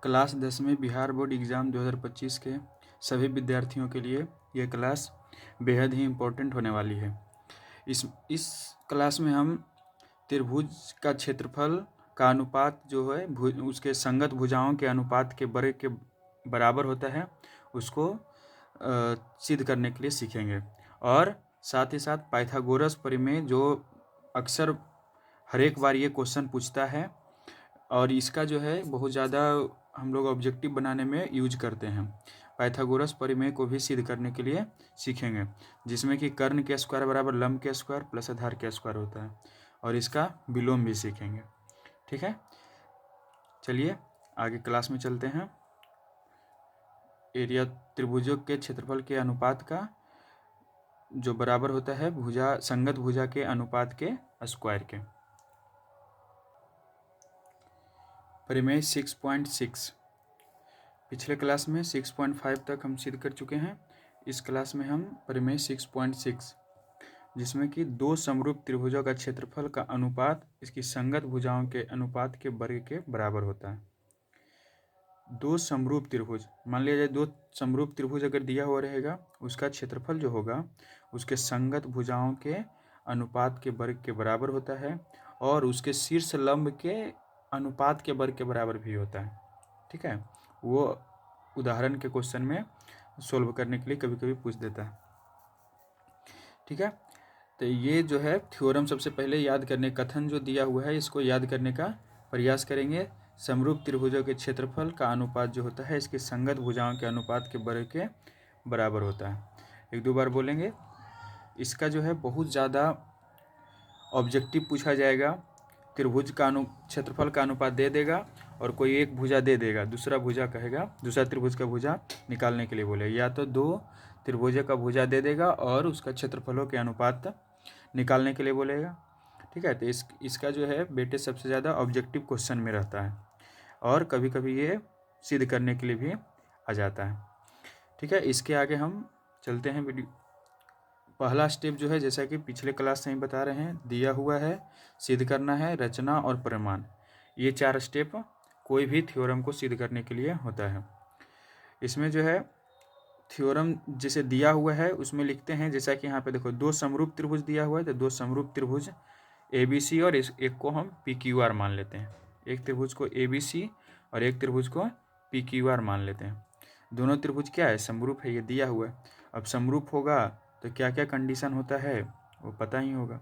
Class 10 में Bihar board exam 2025 के सभी विद्यार्थियों के लिए यह क्लास बेहद ही इम्पोर्टेंट होने वाली है। इस क्लास में हम त्रिभुज का क्षेत्रफल का अनुपात जो है उसके संगत भुजाओं के अनुपात के वर्ग के बराबर होता है, उसको सिद्ध करने के लिए सीखेंगे। और साथ ही साथ पाइथागोरस प्रमेय जो अक्सर हर एक बार ये क्वेश्चन पूछता है और इसका जो है बहुत ज़्यादा हम लोग ऑब्जेक्टिव बनाने में यूज करते हैं। पाइथागोरस प्रमेय को भी सिद्ध करने के लिए सीखेंगे, जिसमें कि कर्ण के स्क्वायर बराबर लंब के स्क्वायर प्लस आधार के स्क्वायर होता है, और इसका विलोम भी सीखेंगे। ठीक है, चलिए आगे क्लास में चलते हैं। एरिया त्रिभुजों के क्षेत्रफल के अनुपात का जो बराबर होता है भुजा संगत भुजा के अनुपात के स्क्वायर के। प्रमेय 6.6 पिछले क्लास में 6.5 तक हम सिद्ध कर चुके हैं। इस क्लास में हम प्रमेय 6.6, जिसमें कि दो समरूप त्रिभुजों का क्षेत्रफल का अनुपात इसकी संगत भुजाओं के अनुपात के वर्ग के बराबर होता है। दो समरूप त्रिभुज, मान लिया जाए दो समरूप त्रिभुज अगर दिया हुआ रहेगा, उसका क्षेत्रफल जो होगा उसके संगत भुजाओं के अनुपात के वर्ग के बराबर होता है, और उसके शीर्ष लंब के अनुपात के वर्ग के बराबर भी होता है। ठीक है, वो उदाहरण के क्वेश्चन में सोल्व करने के लिए कभी कभी पूछ देता है। ठीक है, तो ये जो है थ्योरम सबसे पहले याद करने, कथन जो दिया हुआ है इसको याद करने का प्रयास करेंगे। समरूप त्रिभुजों के क्षेत्रफल का अनुपात जो होता है इसके संगत भुजाओं के अनुपात के वर्ग के बराबर होता है। एक दो बार बोलेंगे। इसका जो है बहुत ज़्यादा ऑब्जेक्टिव पूछा जाएगा। त्रिभुज का क्षेत्रफल का अनुपात दे देगा और कोई एक भुजा दे देगा, दूसरा भुजा कहेगा, दूसरा त्रिभुज का भुजा निकालने के लिए बोलेगा, या तो दो त्रिभुज का भुजा दे देगा और उसका क्षेत्रफलों के अनुपात निकालने के लिए बोलेगा। ठीक है, तो इसका जो है बेटे सबसे ज़्यादा ऑब्जेक्टिव क्वेश्चन में रहता है, और कभी कभी ये सिद्ध करने के लिए भी आ जाता है। ठीक है, इसके आगे हम चलते हैं। वीडियो पहला स्टेप जो है, जैसा कि पिछले क्लास से ही बता रहे हैं, दिया हुआ है, सिद्ध करना है, रचना और प्रमाण। ये 4 स्टेप कोई भी थ्योरम को सिद्ध करने के लिए होता है। इसमें जो है थ्योरम जैसे दिया हुआ है उसमें लिखते हैं, जैसा कि यहाँ पे देखो दो समरूप त्रिभुज दिया हुआ है, तो दो समरूप त्रिभुज ABC और एक को हम PQR मान लेते हैं। एक त्रिभुज को ABC और एक त्रिभुज को PQR मान लेते हैं। दोनों त्रिभुज क्या है, समरूप है, ये दिया हुआ है। अब समरूप होगा तो क्या क्या कंडीशन होता है वो पता ही होगा।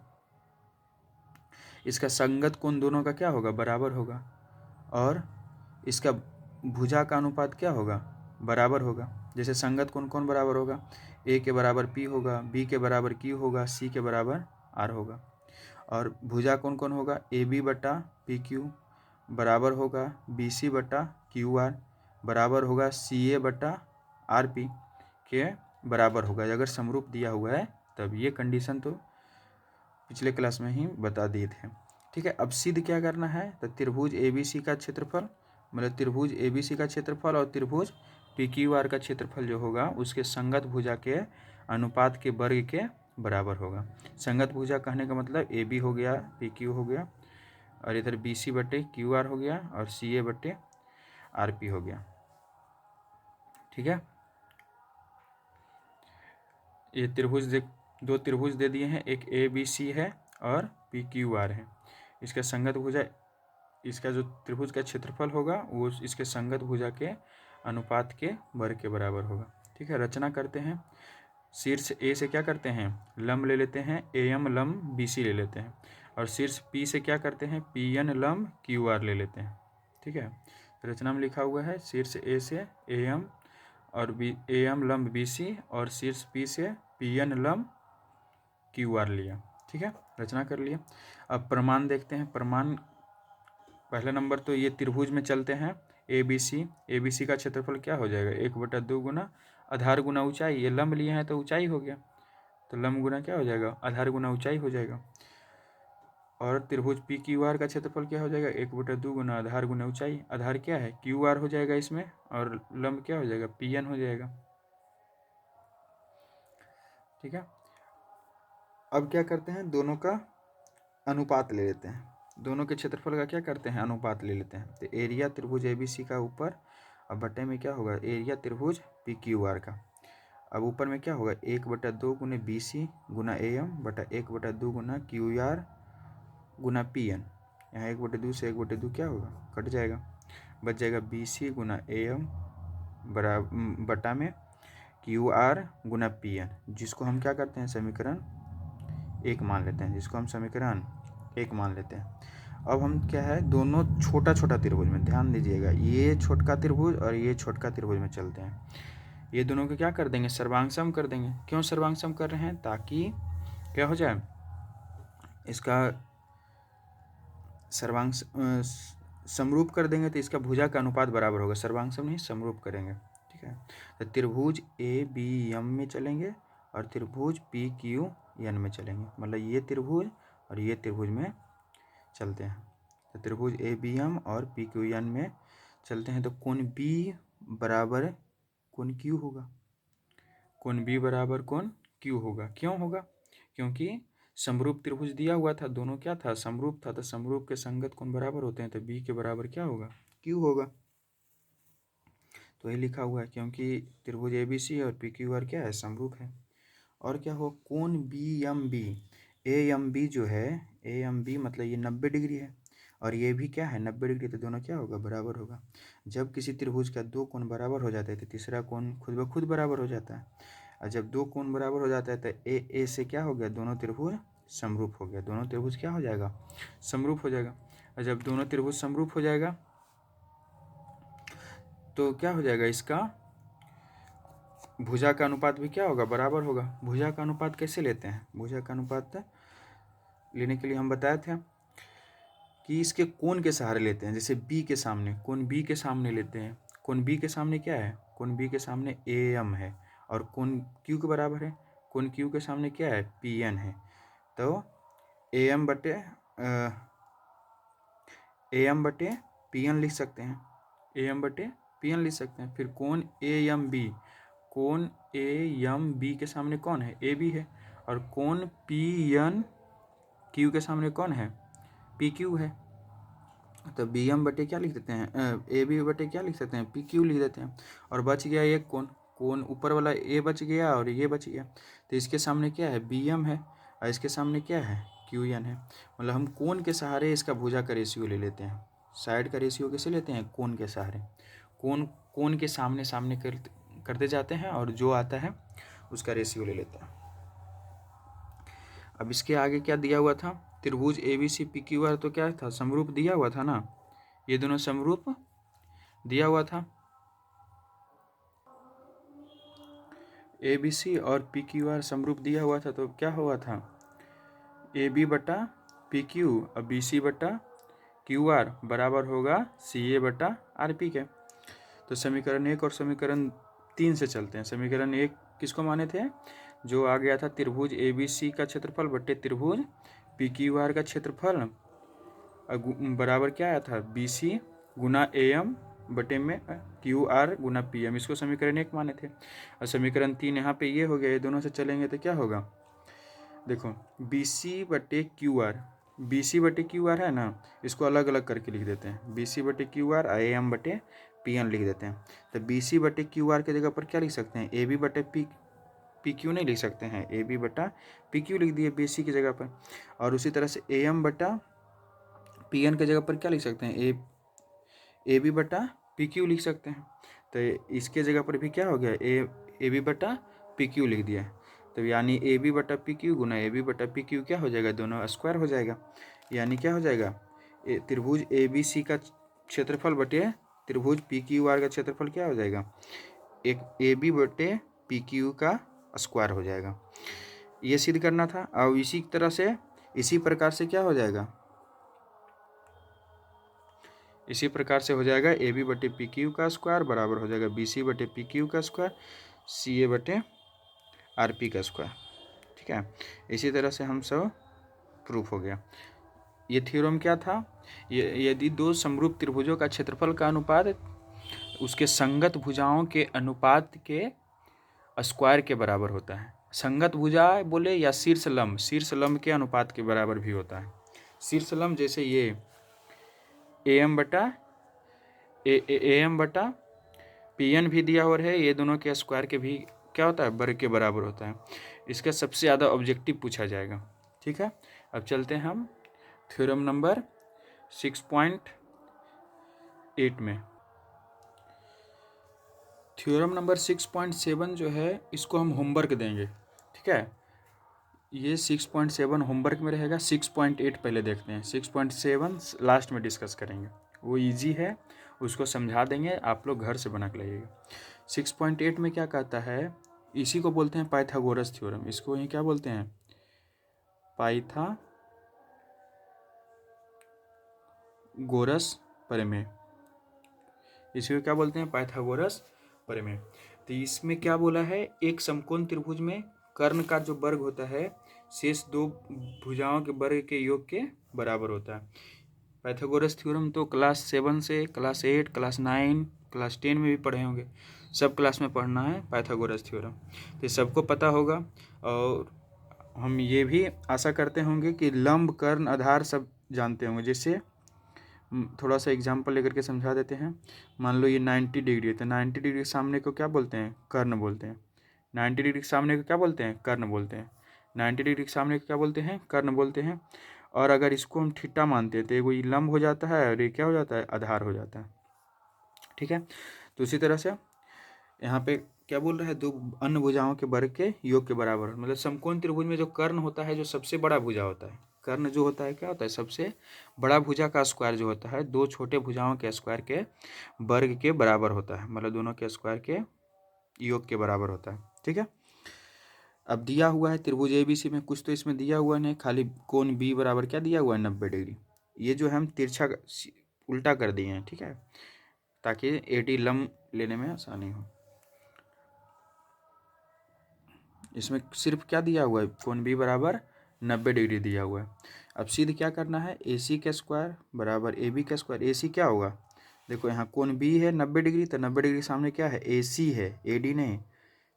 इसका संगत कोण दोनों का क्या होगा, बराबर होगा, और इसका भुजा का अनुपात क्या होगा, बराबर होगा। जैसे संगत कोण कौन बराबर होगा, A के बराबर P होगा, B के बराबर Q होगा, C के बराबर R होगा। और भुजा कौन कौन होगा, AB बटा PQ बराबर होगा BC बटा QR बराबर होगा CA बटा RP के बराबर होगा, अगर समरूप दिया हुआ है तब। ये कंडीशन तो पिछले क्लास में ही बता दिए थे। ठीक है, अब सिद्ध क्या करना है, तो त्रिभुज ABC का क्षेत्रफल, मतलब त्रिभुज ABC का क्षेत्रफल और त्रिभुज PQR का क्षेत्रफल जो होगा उसके संगत भुजा के अनुपात के वर्ग के बराबर होगा। संगत भुजा कहने का मतलब AB हो गया, PQ हो गया, और इधर BC बटे QR हो गया, और CA बटे RP हो गया। ठीक है, ये त्रिभुज दो त्रिभुज दे दिए हैं, एक ABC है और PQR है। इसका संगत भुजा, इसका जो त्रिभुज का क्षेत्रफल होगा वो इसके संगत भुजा के अनुपात के वर्ग के बराबर होगा। ठीक है, रचना करते हैं। शीर्ष A से क्या करते हैं, लंब ले लेते हैं, AM लंब BC ले लेते हैं, और शीर्ष P से क्या करते हैं, PN लंब QR ले लेते हैं। ठीक है, रचना में लिखा हुआ है शीर्ष A से AM और AM लंब BC और शीर्ष P से PN लंब QR लिया। ठीक है, रचना कर लिया। अब प्रमाण देखते हैं। प्रमाण पहला नंबर तो ये त्रिभुज में चलते हैं ABC का क्षेत्रफल क्या हो जाएगा, 1/2 गुना आधार गुना ऊंचाई। ये लंब लिए हैं तो ऊंचाई हो गया, तो लंब गुना क्या हो जाएगा, आधार गुना ऊंचाई हो जाएगा। और त्रिभुज PQR का क्षेत्रफल क्या हो जाएगा, 1/2 गुना आधार गुना ऊंचाई। आधार क्या है, QR हो जाएगा इसमें, और लंब क्या हो जाएगा, PN हो जाएगा। ठीक है, अब क्या करते हैं, दोनों का अनुपात ले लेते हैं। दोनों के क्षेत्रफल का क्या करते हैं, अनुपात ले लेते हैं। तो एरिया त्रिभुज ABC का ऊपर, अब बटे में क्या होगा, एरिया त्रिभुज PQR का। अब ऊपर में क्या होगा, 1/2 गुना BC गुना AM बटा 1/2 गुना QR गुना PN। यहाँ 1/2 से 1/2 क्या होगा, कट जाएगा, बच जाएगा BC गुना AM बटा में QR गुना PN, जिसको हम क्या करते हैं, समीकरण 1 मान लेते हैं, जिसको हम समीकरण 1 मान लेते हैं। अब हम क्या है, दोनों छोटा छोटा त्रिभुज में, ध्यान दीजिएगा, ये छोटका त्रिभुज और ये छोटका त्रिभुज में चलते हैं। ये दोनों को क्या कर देंगे, सर्वांगसम कर देंगे। क्यों सर्वांगसम कर रहे हैं, ताकि क्या हो जाए, इसका सर्वांग समरूप कर देंगे तो इसका भुजा का अनुपात बराबर होगा। सर्वांगसम नहीं, समरूप करेंगे, ठीक है। तो त्रिभुज ABM में चलेंगे और त्रिभुज PQN में चलेंगे, मतलब ये त्रिभुज और ये त्रिभुज में चलते हैं। तो त्रिभुज ABM और PQN में चलते हैं। तो कोण B बराबर कोण Q होगा, कोण B बराबर कोण Q होगा। क्यों होगा, क्योंकि समरूप त्रिभुज दिया हुआ था, दोनों क्या था, समरूप था। तो समरूप के संगत कोण बराबर होते हैं, तो B के बराबर क्या होगा, Q होगा। तो ये लिखा हुआ है, क्योंकि त्रिभुज ABC और PQR क्या है, समरूप है। और क्या हो, कोण BMB, AMB जो है, AMB मतलब ये 90 डिग्री है और ये भी क्या है, 90 डिग्री। तो दोनों क्या होगा, बराबर होगा। जब किसी त्रिभुज का दो कोण बराबर हो जाता है तो तीसरा कोण खुद ब खुद बराबर हो जाता है। और जब दो कोण बराबर हो जाता है तो ए से क्या हो गया, दोनों त्रिभुज समरूप हो गया। दोनों त्रिभुज क्या हो जाएगा, समरूप हो जाएगा। और जब दोनों त्रिभुज समरूप हो जाएगा तो क्या हो जाएगा, इसका भुजा का अनुपात भी क्या होगा, बराबर होगा। भुजा का अनुपात कैसे लेते हैं, भुजा का अनुपात लेने के लिए हम बताए थे कि इसके कोण के सहारे लेते हैं। जैसे B के सामने, कोण B के सामने लेते हैं। कोण B के सामने क्या है, कोण B के सामने AM है और कोण Q के बराबर है। कोण Q के सामने क्या है, PN है। तो AM बटे PN लिख सकते हैं, AM बटे PN लिख सकते हैं। फिर कोण AMB, कोण AMB के सामने कौन है, AB है। और कोण PNQ के सामने कौन है, PQ है। तो BM बटे क्या लिख देते हैं, AB बटे क्या लिख सकते हैं, PQ लिख देते हैं। और बच गया एक कोण, कोण ऊपर वाला A बच गया और ये बच गया। तो इसके सामने क्या है, BM है और इसके सामने क्या है, QN है। मतलब हम कोण के सहारे इसका भुजा का रेशियो ले लेते हैं। साइड का रेशियो कैसे लेते हैं, कोण के सहारे। कोण के सामने सामने करते जाते हैं और जो आता है उसका रेशियो ले लेते हैं। अब इसके आगे क्या दिया हुआ था, त्रिभुज ABC PQR, तो क्या था, समरूप दिया हुआ था ना, ये दोनों समरूप दिया हुआ था। ABC और PQR समरूप दिया हुआ था। तो क्या हुआ था, AB बटा PQ और BC बटा QR बराबर होगा CA बटा RP के। तो समीकरण 1 और समीकरण 3 से चलते हैं। समीकरण 1 किसको माने थे, जो आ गया था त्रिभुज ABC का क्षेत्रफल बटे त्रिभुज PQR का क्षेत्रफल बराबर क्या आया था, BC गुना AM बटे में QR गुना PM। इसको समीकरण 1 माने थे। और समीकरण 3 यहाँ पे ये हो गया, ये दोनों से चलेंगे तो क्या होगा, देखो BC बटे QR, BC बटे QR है ना, इसको अलग अलग करके लिख देते हैं। BC बटे QR AM बटे PN लिख देते हैं। तो BC बटे QR के जगह पर क्या लिख सकते हैं, AB बटे PQ नहीं लिख सकते हैं, AB बटा PQ लिख दिए BC की जगह पर। और उसी तरह से AM बटा PN के जगह पर क्या लिख सकते हैं, AB बटा PQ लिख सकते हैं। तो इसके जगह पर भी क्या हो गया, AB बटा PQ लिख दिया। तो यानी AB बटा PQ गुना AB बटा PQ क्या हो जाएगा, दोनों स्क्वायर हो जाएगा। यानी क्या हो जाएगा, त्रिभुज ABC का क्षेत्रफल बटे त्रिभुज PQR का क्षेत्रफल क्या हो जाएगा, एक AB बटे PQ का स्क्वायर हो जाएगा। ये सिद्ध करना था। और इसी तरह से इसी प्रकार से क्या हो जाएगा, इसी प्रकार से हो जाएगा AB बटे PQ का स्क्वायर बराबर हो जाएगा BC बटे PQ का स्क्वायर CA बटे RP का स्क्वायर। ठीक है, इसी तरह से हम सब प्रूफ हो गया। ये थ्योरम क्या था, यदि दो समरूप त्रिभुजों का क्षेत्रफल का अनुपात उसके संगत भुजाओं के अनुपात के स्क्वायर के बराबर होता है। संगत भुजा बोले या शीर्ष लंब के अनुपात के बराबर भी होता है। शीर्ष लंब जैसे ये एम बटा पीएन भी दिया हुआ है, ये दोनों के स्क्वायर के भी क्या होता है, वर्ग के बराबर होता है। इसका सबसे ज़्यादा ऑब्जेक्टिव पूछा जाएगा। ठीक है, अब चलते हैं हम थ्योरम नंबर 6.8 में। थ्योरम नंबर 6.7 जो है इसको हम होमवर्क देंगे। ठीक है, ये 6.7 होमवर्क में रहेगा। 6.8 पहले देखते हैं, 6.7 लास्ट में डिस्कस करेंगे, वो इजी है, उसको समझा देंगे, आप लोग घर से बना के लाइएगा। 6.8 में क्या कहता है, इसी को बोलते हैं पाइथागोरस थ्योरम। इसको यही क्या बोलते हैं, पाइथागोरस प्रमेय। इसको क्या बोलते हैं, पाइथागोरस प्रमेय। तो इसमें क्या बोला है, एक समकोण त्रिभुज में कर्ण का जो वर्ग होता है शेष दो भुजाओं के वर्ग के योग के बराबर होता है। पाइथागोरस थ्योरम तो क्लास 7 से क्लास 8, क्लास 9, क्लास 10 में भी पढ़े होंगे, सब क्लास में पढ़ना है पाइथागोरस थ्योरम, तो सबको पता होगा। और हम ये भी आशा करते होंगे कि लंब, कर्ण, आधार सब जानते होंगे। जैसे थोड़ा सा एग्जाम्पल लेकर के समझा देते हैं। मान लो ये 90 डिग्री है, तो 90 डिग्री के सामने को क्या बोलते हैं, कर्ण बोलते हैं। 90 डिग्री के सामने को क्या बोलते हैं, कर्ण बोलते हैं। 90 डिग्री के सामने को क्या बोलते हैं, कर्ण बोलते हैं। और अगर इसको हम थीटा मानते हैं तो ये लंब हो जाता है और ये क्या हो जाता है, आधार हो जाता है। ठीक है, तो उसी तरह से यहाँ पे क्या बोल रहा है, दो अन्य भुजाओं के वर्ग के योग के बराबर। मतलब समकोण त्रिभुज में जो कर्ण होता है, जो सबसे बड़ा भुजा होता है, कर्ण जो होता है क्या होता है, सबसे बड़ा भुजा का स्क्वायर जो होता है, दो छोटे भुजाओं के स्क्वायर के वर्ग के बराबर होता है, मतलब दोनों के स्क्वायर के योग के बराबर होता है। ठीक है, अब दिया हुआ है त्रिभुज ABC में, कुछ तो इसमें दिया हुआ नहीं, खाली कोण B बराबर क्या दिया हुआ है, 90 डिग्री। ये जो है हम तिरछा उल्टा कर दिए हैं। ठीक है, ताकि AD लंब लेने में आसानी हो। इसमें सिर्फ क्या दिया हुआ है, कोण B बराबर 90 डिग्री दिया हुआ है। अब सीधे क्या करना है, AC का स्क्वायर बराबर AB का स्क्वायर। AC क्या होगा, देखो यहाँ कोण B है 90 डिग्री, तो 90 डिग्री सामने क्या है, AC है, AD नहीं,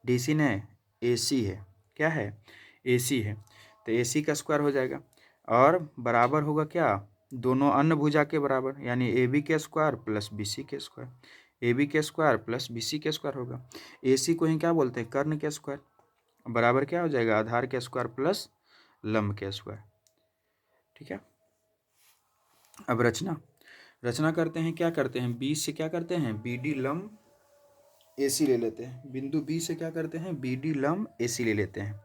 DC नहीं, AC है। क्या है, AC है, तो AC का स्क्वायर हो जाएगा और बराबर होगा क्या, दोनों अन्य भुजा के बराबर, यानी AB के स्क्वायर प्लस BC के स्क्वायर। AB के स्क्वायर प्लस BC के स्क्वायर होगा। AC को ही क्या बोलते हैं, कर्ण के स्क्वायर, बराबर क्या हो जाएगा, आधार के स्क्वायर प्लस लंब के स्क्वायर। ठीक है, अब रचना करते हैं। क्या करते हैं, B से क्या करते हैं, BD लंब AC ले लेते हैं। बिंदु B से क्या करते हैं, BD लंब AC ले लेते हैं।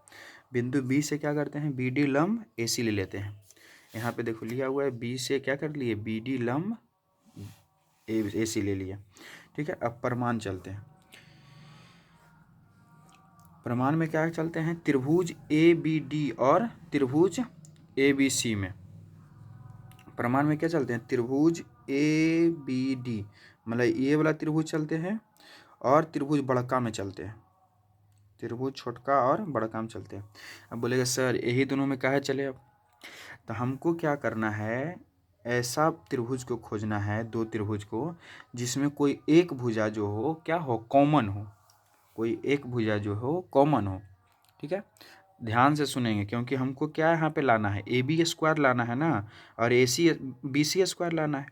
बिंदु B से क्या करते हैं, BD लंब AC ले लेते हैं। यहाँ पे देखो लिया हुआ है, B से क्या कर लिए, BD लंब AC ले लिया। ठीक है, अब प्रमाण चलते हैं। प्रमाण में क्या चलते हैं, त्रिभुज ABD और त्रिभुज ABC में। प्रमाण में क्या चलते हैं, त्रिभुज ABD मतलब ये वाला त्रिभुज चलते हैं और त्रिभुज बड़का में चलते हैं, त्रिभुज छोटका और बड़का में चलते हैं। अब बोलेगा सर यही दोनों में काहे चले, अब तो हमको क्या करना है, ऐसा त्रिभुज को खोजना है, दो त्रिभुज को जिसमें कोई एक भुजा जो हो क्या हो, कॉमन हो, कोई एक भुजा जो हो कॉमन हो। ठीक है, ध्यान से सुनेंगे, क्योंकि हमको क्या यहाँ पे लाना है, AB स्क्वायर लाना है ना, और AC BC स्क्वायर लाना है।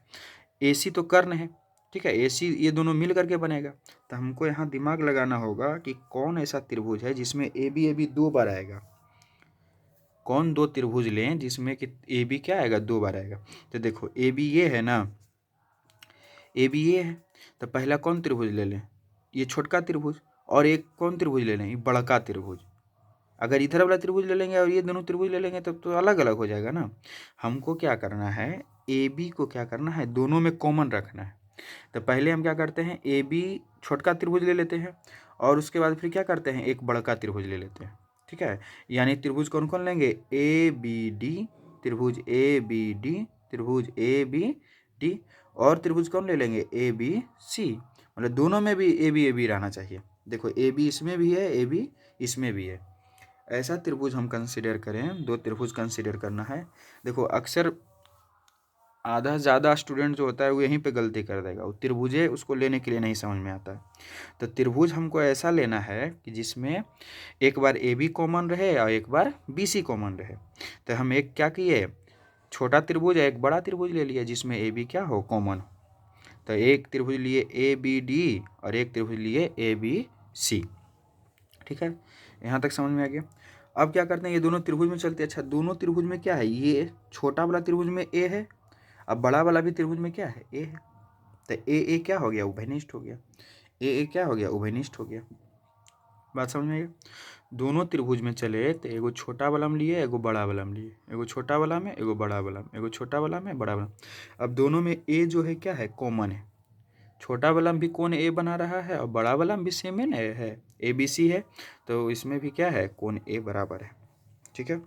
AC तो कर्ण है, ठीक है, AC ये दोनों मिल करके बनेगा। तो हमको यहाँ दिमाग लगाना होगा कि कौन ऐसा त्रिभुज है जिसमें AB दो बार आएगा। कौन दो त्रिभुज लें जिसमें कि AB क्या आएगा, दो बार आएगा। तो देखो AB ये है ना, AB ये है, तो पहला कौन त्रिभुज ले लें, ये छोटका त्रिभुज, और एक कौन त्रिभुज ले लें, ये बड़का त्रिभुज। अगर इधर वाला त्रिभुज ले लेंगे और ये दोनों त्रिभुज ले लेंगे तब तो अलग अलग हो जाएगा ना। हमको क्या करना है, AB को क्या करना है, दोनों में कॉमन रखना है। तो पहले हम क्या करते हैं, AB छोटका त्रिभुज ले लेते हैं और उसके बाद फिर क्या करते हैं, एक बड़का त्रिभुज ले लेते हैं। ठीक है, यानी त्रिभुज कौन कौन लेंगे, ABD, त्रिभुज ABD, त्रिभुज ABD, और त्रिभुज कौन ले लेंगे, ABC। मतलब दोनों में भी AB रहना चाहिए। देखो AB इसमें भी है, AB इसमें भी है, ऐसा त्रिभुज हम कंसिडर करें, दो त्रिभुज कंसिडर करना है। देखो अक्सर आधा ज़्यादा स्टूडेंट जो होता है वो यहीं पे गलती कर देगा, वो त्रिभुजे उसको लेने के लिए नहीं समझ में आता है। तो त्रिभुज हमको ऐसा लेना है कि जिसमें एक बार AB कॉमन रहे और एक बार BC कॉमन रहे। तो हम एक क्या किए, छोटा त्रिभुज है, एक बड़ा त्रिभुज ले लिया जिसमें ए बी क्या हो, कॉमन हो। तो एक त्रिभुज लिए ए बी डी और एक त्रिभुज लिए ए बी सी। ठीक है, यहाँ तक समझ में आ गया। अब क्या करते हैं, ये दोनों त्रिभुज में चलते हैं। अच्छा, दोनों त्रिभुज में क्या है, ये छोटा वाला त्रिभुज में ए है, अब बड़ा वाला भी त्रिभुज में क्या है, ए है। तो ए क्या हो गया, उभयनिष्ठ हो गया। ए क्या हो गया, उभयनिष्ठ हो गया। बात समझ में आई। दोनों त्रिभुज में चले तो एगो छोटा वाला में लिए, एगो बड़ा वाला में लिए, एगो छोटा वाला में, एगो बड़ा वाला में, एगो छोटा वाला में, बड़ा वाला। अब दोनों में ए जो है क्या है, कॉमन है। छोटा वाला में भी कोण ए बना रहा है और बड़ा वाला में भी सेम है, ए बी सी है। तो इसमें भी क्या है, कोण ए बराबर है। ठीक है,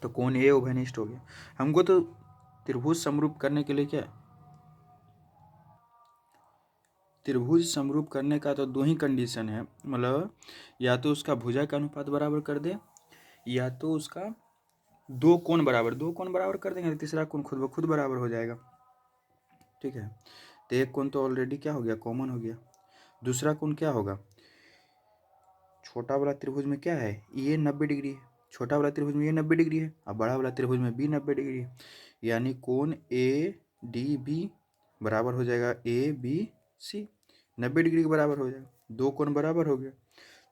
तो कोण ए उभयनिष्ठ हो गया। हमको तो त्रिभुज समरूप करने के लिए क्या है, त्रिभुज समरूप करने का तो दो ही कंडीशन है, मतलब या तो उसका भुजा का अनुपात बराबर कर दे, या तो उसका दो कोण बराबर कर देंगे, तीसरा कोण खुद ब खुद बराबर हो जाएगा। ठीक है, तो एक कोण तो ऑलरेडी क्या हो गया, कॉमन हो गया। दूसरा कोण क्या होगा, छोटा वाला त्रिभुज में क्या है, ये 90 डिग्री है, छोटा वाला त्रिभुज में ये 90 डिग्री है, और बड़ा वाला त्रिभुज में भी 90 डिग्री है। यानी कोण ए डी बी बराबर हो जाएगा ए बी सी, 90 डिग्री के बराबर हो जाएगा। दो कोण बराबर हो गया,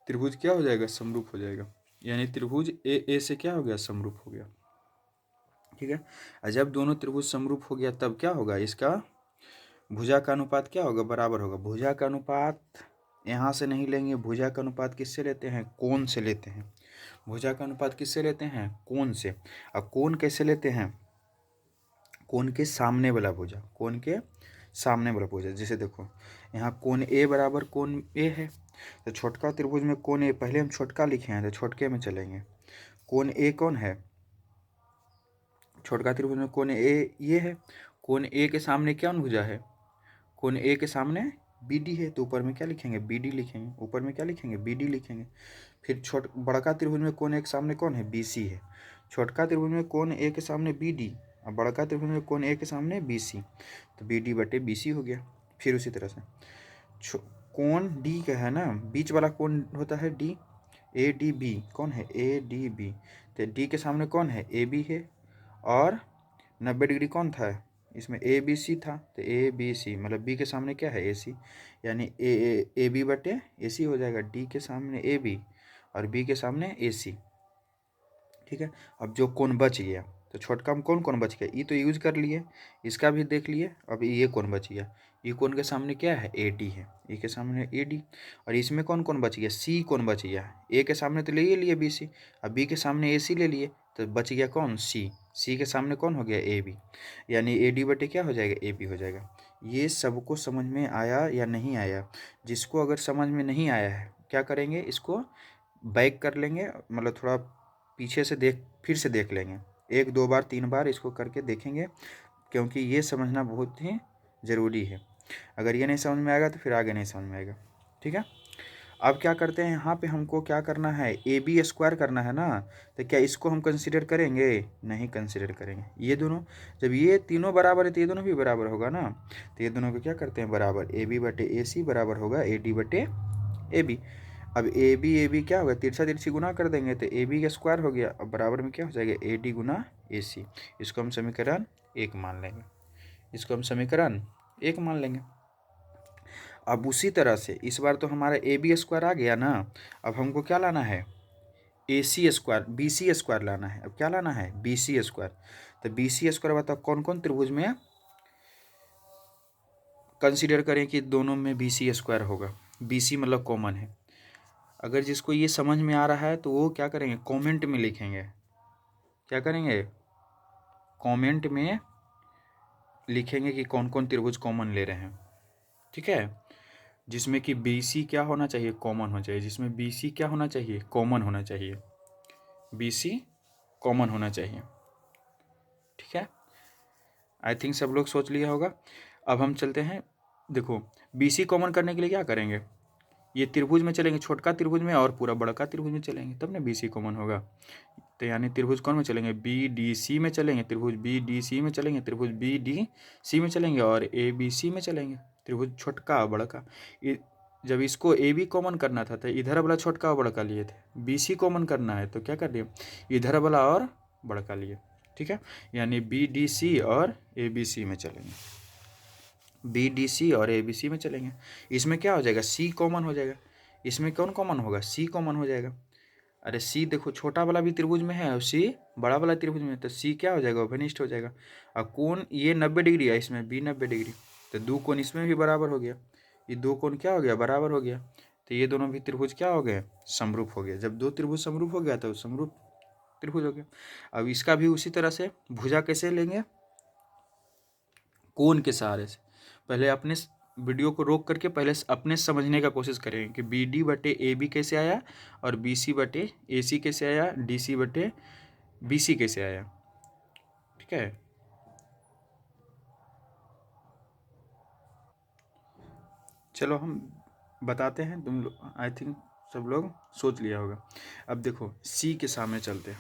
त्रिभुज क्या हो जाएगा, समरूप हो जाएगा। यानी त्रिभुज ए से क्या हो गया, समरूप हो गया। ठीक है, और जब दोनों त्रिभुज समरूप हो गया तब क्या होगा, इसका भुजा का अनुपात क्या होगा, बराबर होगा। भुजा का अनुपात यहाँ से नहीं लेंगे, भुजा का अनुपात किससे लेते हैं, कोण से लेते हैं। भुजा का अनुपात किससे लेते हैं, कोण से। और कोण कैसे लेते हैं, कोण के सामने वाला भुजा, कोण के सामने वाला भुजा। जैसे देखो यहाँ कोण ए बराबर कोण ए है, तो छोटका त्रिभुज में कोण ए, पहले हम छोटका लिखे हैं तो छोटके में चलेंगे। कोण ए कौन है, छोटका त्रिभुज में कोण ए ये है, कोण ए के सामने क्या भुजा है, कोण ए के सामने बी डी है, तो ऊपर में क्या लिखेंगे, बी डी लिखेंगे। ऊपर में क्या लिखेंगे, बी डी लिखेंगे। फिर बड़का त्रिभुज में कोण ए के सामने कौन है, बी सी है। छोटका त्रिभुज में कोण ए के सामने बी डी और बड़का त्रिभुज में कोण ए के सामने बी सी, तो बी डी बटे बी सी हो गया। फिर उसी तरह से कोण डी का है ना, बीच वाला कोण होता है डी, ए डी बी कौन है, ए डी बी। तो डी के सामने कौन है, ए बी है, और 90 डिग्री कौन था, इसमें ए बी सी था, तो ए बी सी मतलब बी के सामने क्या है, ए सी। यानी ए बी बटे ए सी हो जाएगा। डी के सामने ए बी और बी के सामने ए सी। ठीक है, अब जो कोण बच गया, तो छोटका में कौन बच गया, ई तो यूज कर लिए, इसका भी देख लिए। अब ये कोण बच गया, ई कोण के सामने क्या है, ए डी है, ई के सामने ए डी। और इसमें कौन बच गया, सी कोण बच गया। ए के सामने तो ले लिए बी सी, अब बी के सामने ए सी ले लिए, तो बच गया कौन, सी। सी के सामने कौन हो गया, ए बी। यानी ए डी बटे क्या हो जाएगा, ए बी हो जाएगा। ये सबको समझ में आया या नहीं आया। जिसको अगर समझ में नहीं आया है क्या करेंगे, इसको बैक कर लेंगे, मतलब थोड़ा पीछे से फिर से देख लेंगे, 1 2 बार 3 बार इसको करके देखेंगे, क्योंकि ये समझना बहुत ही ज़रूरी है। अगर ये नहीं समझ में आएगा तो फिर आगे नहीं समझ में आएगा। ठीक है, अब क्या करते हैं, यहाँ पे हमको क्या करना है, ए बी स्क्वायर करना है ना, तो क्या इसको हम कंसिडर करेंगे, नहीं कंसिडर करेंगे। ये दोनों, जब ये तीनों बराबर है तो ये दोनों भी बराबर होगा ना, तो ये दोनों को क्या करते हैं, बराबर। ए बी बटे ए सी बराबर होगा ए डी बटे ए बी। अब ए बी क्या होगा, तिरछा तिरछी गुना कर देंगे तो ए बी का स्क्वायर हो गया, अब बराबर में क्या हो जाएगा, ए डी गुना ए सी। इसको हम समीकरण 1 मान लेंगे, इसको हम समीकरण 1 मान लेंगे। अब उसी तरह से इस बार तो हमारा ए बी स्क्वायर आ गया ना, अब हमको क्या लाना है, ए सी स्क्वायर, बी सी स्क्वायर लाना है। अब क्या लाना है, बी सी स्क्वायर। तो बी सी स्क्वायर बताओ कौन कौन त्रिभुज में कंसिडर करें कि दोनों में बी सी स्क्वायर होगा। बी सी मतलब कॉमन है। अगर जिसको ये समझ में आ रहा है तो वो क्या करेंगे, कमेंट में लिखेंगे। क्या करेंगे, कमेंट में लिखेंगे कि कौन कौन त्रिभुज कॉमन ले रहे हैं। ठीक है, जिसमें कि बी सी क्या होना चाहिए, कॉमन होना चाहिए। जिसमें बी सी क्या होना चाहिए, कॉमन होना चाहिए, बी सी कॉमन होना चाहिए। ठीक है, आई थिंक सब लोग सोच लिया होगा। अब हम चलते हैं, देखो बी सी कॉमन करने के लिए क्या करेंगे, ये त्रिभुज में चलेंगे, छोटका त्रिभुज में और पूरा बड़का त्रिभुज में चलेंगे, तब ना बी सी कॉमन होगा। तो यानी त्रिभुज कौन में चलेंगे, बी डी सी में चलेंगे, त्रिभुज बी डी सी में चलेंगे, त्रिभुज बी डी सी में चलेंगे, और ए बी सी में चलेंगे, त्रिभुज छोटका और बड़का। जब इसको ए बी कॉमन करना था तो इधर वाला छोटका और बड़का लिए थे, बी सी कॉमन करना है तो क्या कर लिए, इधर वाला और बड़का लिए। ठीक है, यानी BDC और ABC में चलेंगे, BDC और ABC में चलेंगे। इसमें क्या हो जाएगा, C कॉमन हो जाएगा। इसमें कौन कॉमन होगा, C कॉमन हो जाएगा। अरे C देखो छोटा वाला भी त्रिभुज में है और C बड़ा वाला त्रिभुज में है, तो C क्या हो जाएगा, ओवरनिष्ठ हो जाएगा। और कोण ये 90 डिग्री है, इसमें भी 90 डिग्री, तो दो कोण इसमें भी बराबर हो गया। ये दो कोण क्या हो गया, बराबर हो गया। तो ये दोनों भी त्रिभुज क्या हो गए, समरूप हो गया। जब दो त्रिभुज समरूप हो गया तो समरूप त्रिभुज हो गया। अब इसका भी उसी तरह से भुजा कैसे लेंगे, कोण के सहारे से। पहले अपने वीडियो को रोक करके पहले अपने समझने का कोशिश करेंगे कि BD बटे AB कैसे आया और BC बटे AC कैसे आया, DC बटे BC कैसे आया। ठीक है, चलो हम बताते हैं, तुम लोग आई थिंक सब लोग सोच लिया होगा। अब देखो C के सामने चलते हैं।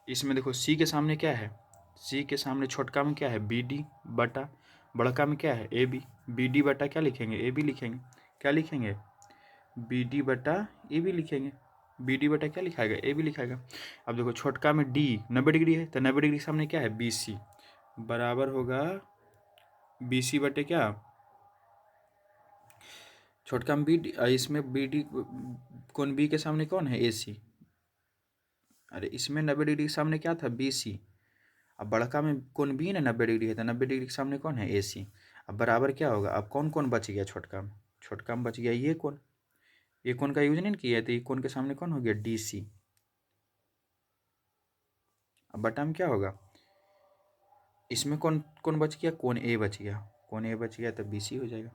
इसमें देखो C के सामने क्या है, C के सामने छोटका में क्या है, BD बटा बड़का में क्या है, AB। BD बटा क्या लिखेंगे, AB लिखेंगे। क्या लिखेंगे, BD बटा AB लिखेंगे। BD बटा क्या लिखाएगा, AB लिखाएगा। अब देखो छोटका में D 90 डिग्री है, तो 90 डिग्री के सामने क्या है, BC बराबर होगा BC बटे क्या, छोटका में BD, इसमें BD कौन B के सामने कौन है, AC। अरे इसमें 90 डिग्री के सामने क्या था, BC। अब बड़का में कौन B ना 90 डिग्री है, तो 90 डिग्री के सामने कौन है, AC। अब बराबर क्या होगा, अब कौन कौन बच गया छोटका में, छोटका में बच गया ये कौन, ये कौन का यूज नहीं किया है, तो ये कौन के सामने कौन हो गया, DC। अब बटा में क्या होगा, इसमें कौन कौन बच गया, कौन A बच गया, कौन A बच गया तो BC हो जाएगा।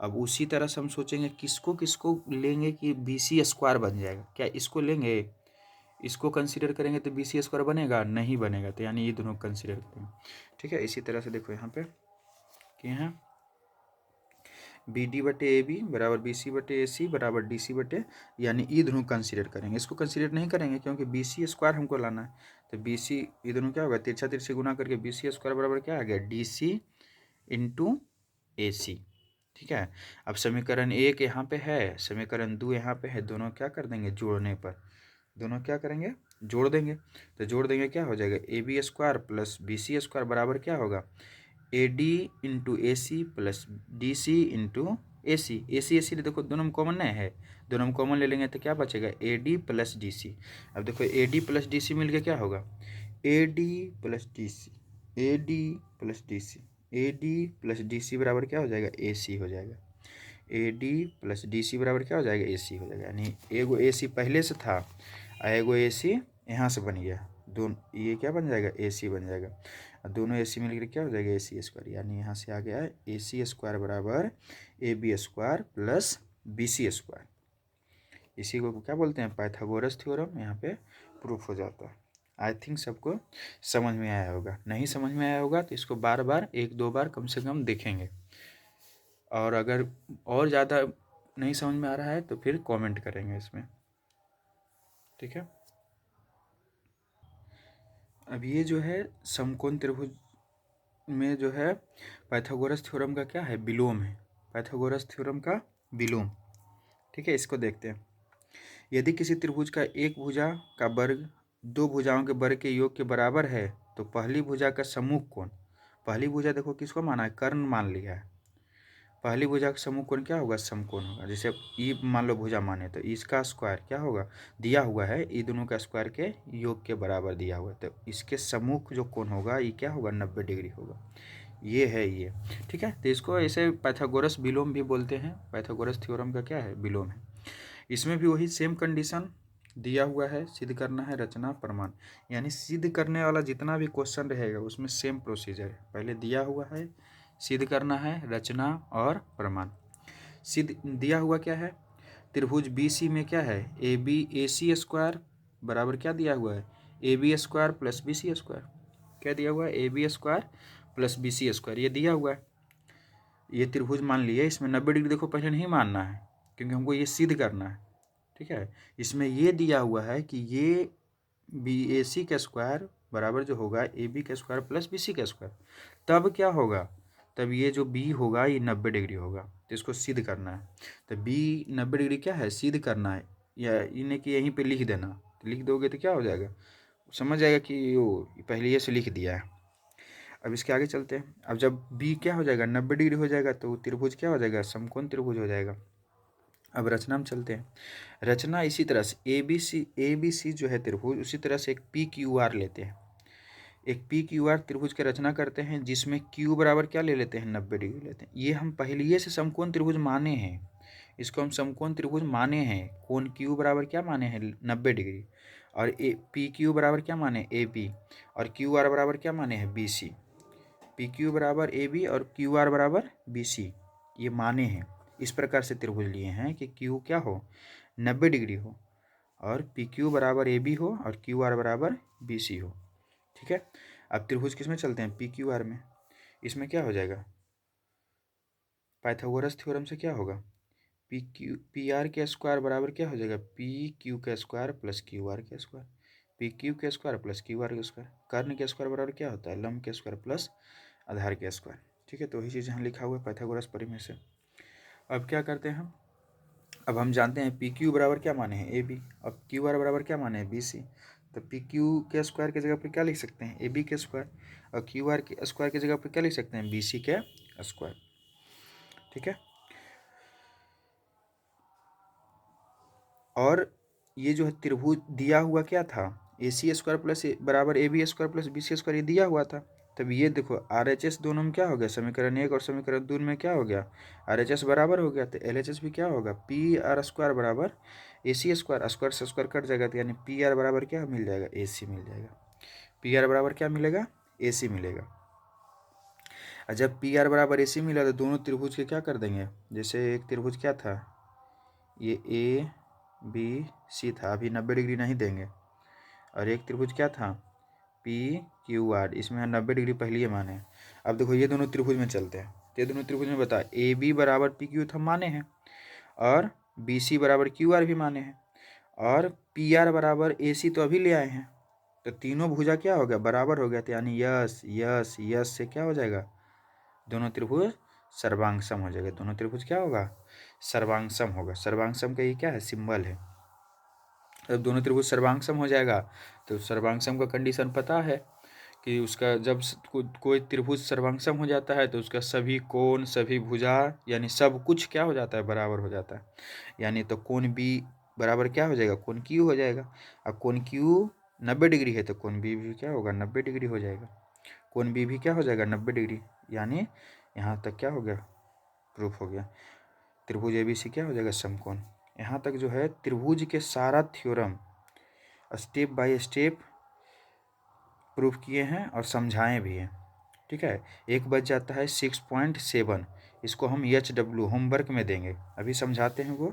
अब उसी तरह से हम सोचेंगे किसको किसको लेंगे कि BC स्क्वायर बन जाएगा। क्या इसको लेंगे, इसको कंसीडर करेंगे तो BC स्क्वायर बनेगा, नहीं बनेगा, तो यानी ये दोनों कंसीडर करेंगे। ठीक है, इसी तरह से देखो यहाँ पे कि यहाँ BD बटे AB बराबर BC बटे AC बराबर DC बटे, यानी ये दोनों कंसीडर करेंगे। इसको कंसीडर नहीं करेंगे क्योंकि BC स्क्वायर हमको लाना है, तो BC ये दोनों क्या होगा, तिरछा तिरछी गुना करके BC स्क्वायर बराबर क्या आ गया, DC इंटू AC। ठीक है, अब समीकरण 1 यहाँ पे है, समीकरण 2 यहाँ पे है, दोनों क्या कर देंगे, जोड़ने पर दोनों क्या करेंगे, जोड़ देंगे। तो जोड़ देंगे क्या हो जाएगा, AB square plus BC square बराबर क्या होगा, AD into AC plus DC into AC देखो दोनों में कॉमन नहीं है, दोनों में कॉमन ले लेंगे तो क्या बचेगा, AD प्लस DC। अब देखो AD प्लस DC मिल के क्या होगा, AD plus DC, AD plus DC, AD plus DC बराबर क्या हो जाएगा, AC हो जाएगा। AD प्लस DC बराबर क्या हो जाएगा, AC हो जाएगा। यानी एगो AC पहले से था और एगो AC यहाँ से बन गया, दोनों ये क्या बन जाएगा, AC बन जाएगा। और दोनों AC मिलकर क्या हो जाएगा, AC स्क्वायर। यानी यहाँ से आ गया है AC स्क्वायर बराबर AB square plus BC square. इसी को क्या बोलते हैं, पाइथागोरस थ्योरम। यहाँ पे प्रूफ हो जाता है। आई थिंक सबको समझ में आया होगा, नहीं समझ में आया होगा तो इसको बार बार 1-2 बार कम से कम देखेंगे, और अगर और ज़्यादा नहीं समझ में आ रहा है तो फिर कमेंट करेंगे इसमें। ठीक है, अब ये जो है समकोण त्रिभुज में जो है पाइथागोरस थ्योरम का क्या है, विलोम है, पाइथागोरस थ्योरम का विलोम। ठीक है, इसको देखते हैं। यदि किसी त्रिभुज का एक भुजा का वर्ग दो भुजाओं के वर्ग के योग के बराबर है तो पहली भुजा का सम्मुख कोण, पहली भुजा देखो किसको माना है, कर्ण मान लिया है, पहली भुजा का सम्मुख कोण क्या होगा, समकोण होगा। जैसे ई मान लो भुजा माने तो इसका स्क्वायर क्या होगा, दिया हुआ है ई दोनों का स्क्वायर के योग के बराबर दिया हुआ है, तो इसके सम्मुख जो कोण होगा ये क्या होगा, 90 डिग्री होगा। ये है ये। ठीक है, तो इसको ऐसे पाइथागोरस विलोम भी बोलते हैं, पाइथागोरस थ्योरम का क्या है, विलोम है। इसमें भी वही सेम कंडीशन दिया हुआ है, सिद्ध करना है रचना प्रमाण। यानी सिद्ध करने वाला जितना भी क्वेश्चन रहेगा उसमें सेम प्रोसीजर है, पहले दिया हुआ है, सिद्ध करना है रचना और प्रमाण। सिद्ध दिया हुआ क्या है, त्रिभुज BC में क्या है, AC स्क्वायर बराबर क्या दिया हुआ है, AB square plus BC square. क्या दिया हुआ है, AB square plus BC square, ये दिया हुआ है। ये त्रिभुज मान लिए, इसमें 90 डिग्री देखो पहले नहीं मानना है क्योंकि हमको ये सिद्ध करना है। ठीक है, इसमें ये दिया हुआ है कि ये BAC का स्क्वायर बराबर जो होगा AB का स्क्वायर प्लस BC का स्क्वायर, तब क्या होगा, तब ये जो B होगा ये 90 डिग्री होगा, तो इसको सिद्ध करना है। तो B 90 डिग्री क्या है, सिद्ध करना है, या इन्हें कि यहीं पे लिख देना, तो लिख दोगे तो क्या हो जाएगा, समझ जाएगा कि वो पहले ये से लिख दिया है। अब इसके आगे चलते हैं। अब जब बी क्या हो जाएगा 90 डिग्री हो जाएगा तो त्रिभुज क्या हो जाएगा समकोण त्रिभुज हो जाएगा। अब रचना में चलते हैं। रचना इसी तरह से ए बी सी जो है त्रिभुज, उसी तरह से एक पी क्यू आर लेते हैं। एक पी क्यू आर त्रिभुज की रचना करते हैं जिसमें क्यू बराबर क्या ले लेते हैं 90 डिग्री लेते हैं। ये हम पहले से समकोण त्रिभुज माने हैं, इसको हम समकोण त्रिभुज माने हैं। कोण क्यू बराबर क्या माने हैं 90 डिग्री, और ए पी क्यू बराबर क्या माने ए बी, और क्यू आर बराबर क्या माने हैं बी सी। पी क्यू बराबर ए बी और क्यू आर बराबर बी सी, ये माने हैं। इस प्रकार से त्रिभुज लिए हैं कि क्यू क्या हो 90 डिग्री हो, और पी क्यू बराबर ए बी हो, और क्यू आर बराबर बी सी हो। ठीक है। अब त्रिभुज किस में चलते हैं पी क्यू आर में। इसमें क्या हो जाएगा पाइथागोरस थ्योरम से क्या होगा पी आर के स्क्वायर बराबर क्या हो जाएगा पी क्यू का स्क्वायर प्लस क्यू आर का स्क्वायर। पी क्यू के स्क्वायर प्लस क्यू आर का स्क्वायर, कर्ण के स्क्वायर बराबर क्या होता है लंब के स्क्वायर प्लस आधार के स्क्वायर। ठीक है, तो वही चीज़ यहाँ लिखा हुआ है पाइथागोरस परिमेय से। अब क्या करते हैं हम, अब हम जानते हैं पी क्यू बराबर क्या माने हैं ए बी, अब क्यू आर बराबर क्या माने हैं बी सी। तो पी क्यू के स्क्वायर की जगह पर क्या लिख सकते हैं ए बी के स्क्वायर, और क्यू आर के स्क्वायर की जगह पर क्या लिख सकते हैं बी सी के स्क्वायर। ठीक है, और ये जो है त्रिभुज दिया हुआ क्या था ए सी स्क्वायर प्लस बराबर A B square plus B C square, ये दिया हुआ था। तब ये देखो आर एच एस दोनों में क्या हो गया समीकरण 1 और समीकरण 2 में क्या हो गया आर एच एस बराबर हो गया, तो एल एच एस भी क्या होगा पी आर स्क्वायर बराबर ए सी स्क्वायर, स्क्वायर से स्क्वायर कट जाएगा, तो यानी पी आर बराबर क्या मिल जाएगा ए सी मिल जाएगा। पी आर बराबर क्या मिलेगा ए सी मिलेगा। और जब पी आर बराबर ए सी मिला तो दोनों त्रिभुज के क्या कर देंगे, जैसे एक त्रिभुज क्या था ये ए बी सी था, अभी 90 डिग्री नहीं देंगे, और एक त्रिभुज क्या था पी क्यू आर, इसमें 90 डिग्री पहले ही माने। अब देखो ये दोनों त्रिभुज में चलते हैं, तो ये दोनों त्रिभुज में बता ए बी बराबर पी क्यू हम माने हैं, और बी सी बराबर क्यू आर भी माने हैं, और पी आर बराबर ए सी तो अभी ले आए हैं, तो तीनों भुजा क्या हो गया बराबर हो गया, तो यानी यस यस यस से क्या हो जाएगा दोनों त्रिभुज सर्वांगसम हो जाएगा। दोनों त्रिभुज क्या होगा सर्वांगसम होगा। सर्वांगसम का ये क्या है सिंबल है। जब दोनों त्रिभुज सर्वांगसम हो जाएगा तो सर्वांगसम का कंडीशन पता है कि उसका जब कोई त्रिभुज सर्वांगसम हो जाता है तो उसका सभी कोण सभी भुजा यानी सब कुछ क्या हो जाता है बराबर हो जाता है। यानी तो कोण बी बराबर क्या हो जाएगा कोण क्यू हो जाएगा। अब कोण क्यू 90 डिग्री है तो कोण बी भी क्या होगा 90 डिग्री हो जाएगा। कोण बी भी क्या हो जाएगा 90 डिग्री। यानी यहाँ तक क्या हो गया प्रूफ हो गया। त्रिभुज एबीसी क्या हो जाएगा समकोण। यहाँ तक जो है त्रिभुज के सारा theorem step by step proof किए हैं और समझाएं भी हैं। ठीक है, एक बच जाता है 6.7, इसको हम HW होमवर्क में देंगे, अभी समझाते हैं वो।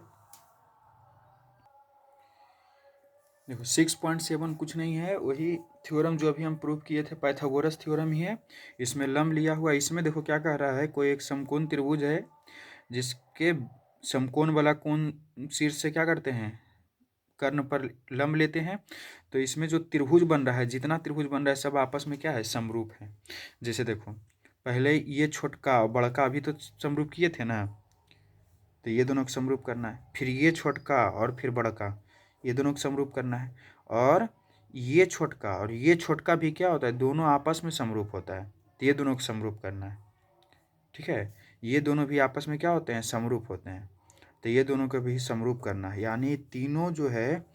देखो 6.7 कुछ नहीं है, वही थ्योरम जो अभी हम प्रूव किए थे पाइथागोरस थ्योरम ही है। इसमें लंब लिया हुआ, इसमें देखो क्या कह रहा है कोई एक समकोण त्रिभुज है जिसके समकोण वाला कोण शीर्ष से क्या करते हैं कर्ण पर लंब लेते हैं। तो इसमें जो त्रिभुज बन रहा है जितना त्रिभुज बन रहा है सब आपस में क्या है समरूप है। जैसे देखो पहले ये छोटका बड़का अभी तो समरूप किए थे ना, तो ये दोनों को समरूप करना है, फिर ये छोटका और फिर बड़का ये दोनों को समरूप करना है, और ये छोटका और ये छोटका भी क्या होता है दोनों आपस में समरूप होता है, तो ये दोनों को समरूप करना है। ठीक है, ये दोनों भी आपस में क्या होते हैं समरूप होते हैं, तो ये दोनों को भी समरूप करना है। यानी तीनों जो है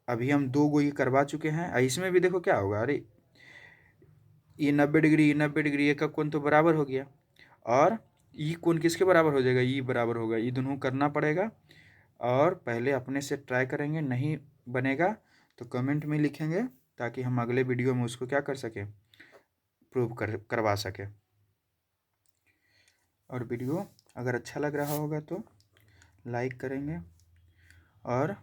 अभी हम दो गो ये करवा चुके हैं। इसमें भी देखो क्या होगा, अरे ये 90 डिग्री ये 90 डिग्री ये का कोण तो बराबर हो गया, और ये कोण किसके बराबर हो जाएगा ये बराबर होगा, ये दोनों करना पड़ेगा। और पहले अपने से ट्राई करेंगे, नहीं बनेगा तो कमेंट में लिखेंगे ताकि हम अगले वीडियो में उसको क्या कर सकें प्रूव करवा सकें। और वीडियो अगर अच्छा लग रहा होगा तो लाइक करेंगे, और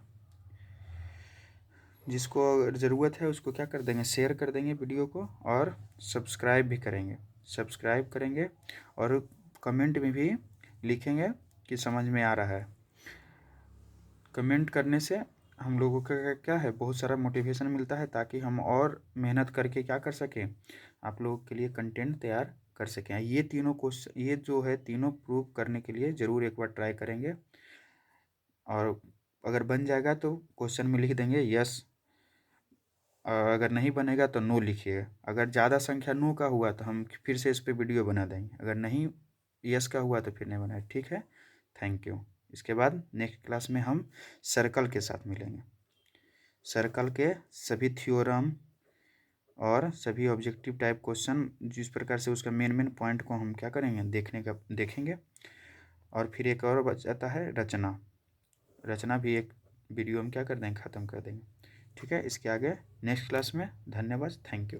जिसको अगर ज़रूरत है उसको क्या कर देंगे शेयर कर देंगे वीडियो को, और सब्सक्राइब भी करेंगे। सब्सक्राइब करेंगे और कमेंट में भी लिखेंगे कि समझ में आ रहा है। कमेंट करने से हम लोगों का क्या है बहुत सारा मोटिवेशन मिलता है, ताकि हम और मेहनत करके क्या कर सकें आप लोगों के लिए कंटेंट तैयार कर सकें। ये तीनों क्वेश्चन ये जो है तीनों प्रूव करने के लिए ज़रूर एक बार ट्राई करेंगे, और अगर बन जाएगा तो क्वेश्चन में लिख देंगे यस, अगर नहीं बनेगा तो नो लिखिएगा। अगर ज़्यादा संख्या नो का हुआ तो हम फिर से इस पर वीडियो बना देंगे, अगर नहीं यस का हुआ तो फिर नहीं बनाए। ठीक है, थैंक यू। इसके बाद नेक्स्ट क्लास में हम सर्कल के साथ मिलेंगे। सर्कल के सभी थ्योरम और सभी ऑब्जेक्टिव टाइप क्वेश्चन जिस प्रकार से उसका मेन पॉइंट को हम क्या करेंगे देखेंगे। और फिर एक और बच जाता है रचना भी एक वीडियो हम क्या कर देंगे, ख़त्म कर देंगे। ठीक है, इसके आगे नेक्स्ट क्लास में। धन्यवाद, थैंक यू।